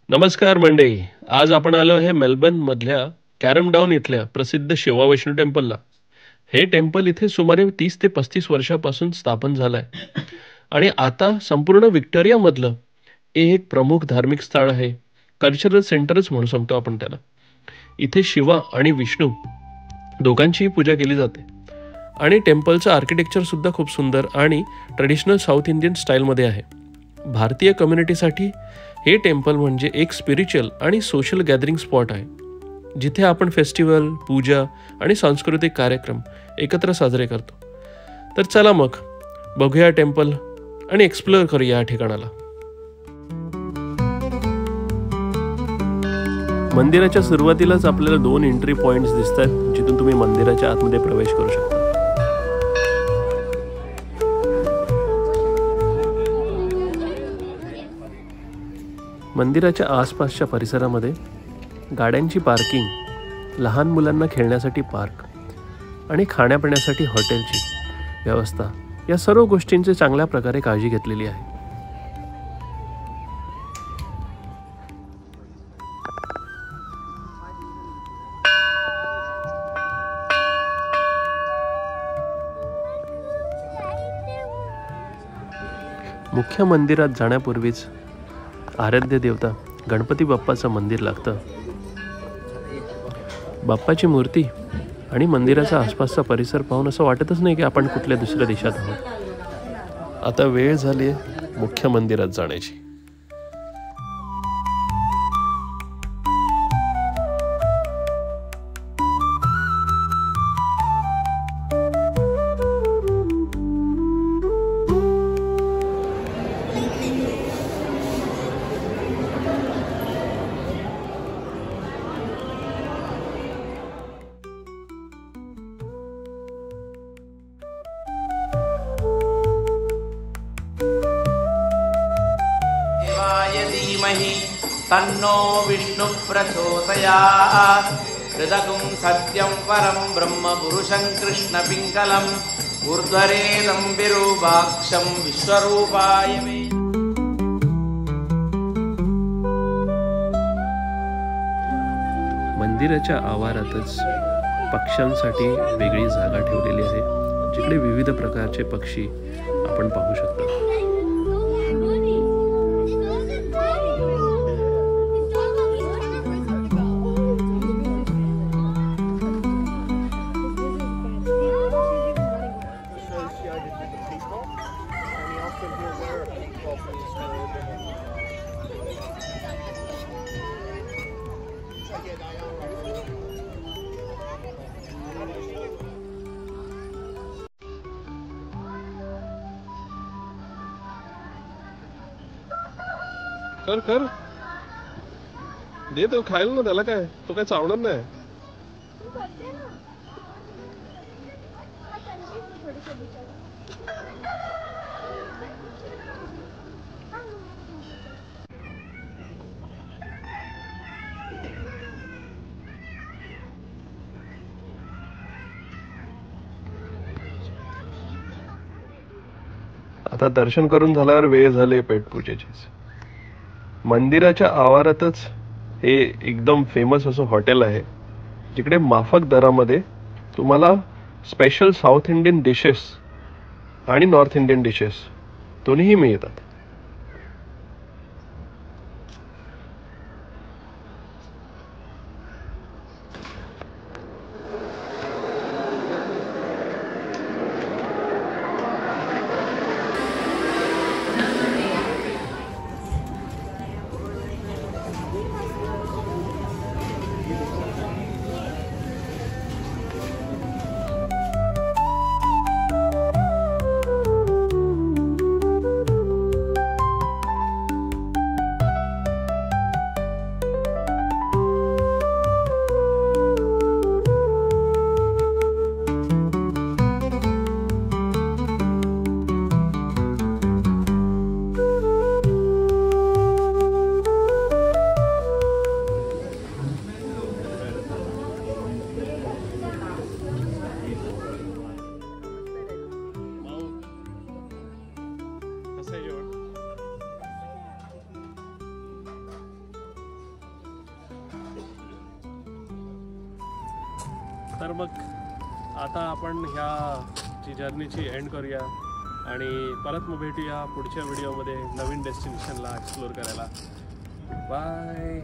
नमस्कार मंडळी. आज आपण आलो आहे मेलबर्न मधल्या कॅरम डाऊन इथल्या प्रसिद्ध शिवा वैष्णो टेम्पलला. हे टेम्पल इथे सुमारे 30 ते 35 वर्षापासून स्थापन झालंय आणि आता संपूर्ण विक्टोरिया मधलं हे एक प्रमुख धार्मिक स्थळ आहे. कल्चरल सेंटरच म्हणू शकतो आपण त्याला. इथे शिवा आणि विष्णू दोघांचीही पूजा केली जाते आणि टेम्पलचं आर्किटेक्चर सुद्धा खूप सुंदर आणि ट्रेडिशनल साऊथ इंडियन स्टाईलमध्ये आहे. भारतीय कम्युनिटीसाठी हे टेम्पल म्हणजे एक स्पिरिच्युअल आणि सोशल गॅदरिंग स्पॉट आहे, जिथे आपण फेस्टिवल, पूजा आणि सांस्कृतिक कार्यक्रम एकत्र साजरे करतो. तर चला मग बघूया टेम्पल आणि एक्सप्लोअर करूया या ठिकाणाला. मंदिराच्या सुरुवातीलाच आपल्याला 2 एंट्री पॉइंट्स दिसतात, जिथून तुम्ही मंदिराच्या आतमध्ये प्रवेश करू शकता. मंदिराच्या आसपासच्या परिसरामध्ये गाड्यांची पार्किंग, लहान मुलांना खेळण्यासाठी पार्क आणि खाण्यापिण्यासाठी हॉटेलची व्यवस्था या सर्व गोष्टींची चांगल्या प्रकारे काळजी घेतलेली आहे. मुख्य मंदिरात जाण्यापूर्वीच आराध्य देवता गणपती बाप्पाचं मंदिर लागतं. बाप्पाची मूर्ती आणि मंदिराचा आसपासचा परिसर पाहून असं वाटतच नाही की आपण कुठल्या दुसऱ्या देशात आहोत. आता वेळ झाली आहे मुख्य मंदिरात जाण्याची. तन्नो विष्णु प्रचोदयात्. हृदगुं सत्यं परं ब्रह्म पुरुषं कृष्ण पिङ्गलम् ऊर्ध्वरेदं विरूपाक्षं विश्वरूपाय मे. मंदिराच्या आवारातच पक्ष्यांसाठी वेगळी जागा ठेवलेली आहे, जिकडे विविध प्रकारचे पक्षी आपण पाहू शकता. कर कर दे तो खायला ना, त्याला काय, तो काय चावणार नाही. आता दर्शन करून झाल्यावर वेळ झाले पेटपूजेची. मंदिराच्या आवारातच हे एकदम फेमस असं हॉटेल आहे, जिकडे माफक दरामध्ये तुम्हाला स्पेशल साऊथ इंडियन डिशेस आणि नॉर्थ इंडियन डिशेस दोन्हीही मिळतात. तर मग आता आपण ह्या जर्नीची एंड करूया आणि परत मग भेटूया पुढच्या व्हिडिओमध्ये नवीन डेस्टिनेशनला एक्सप्लोर करायला. बाय.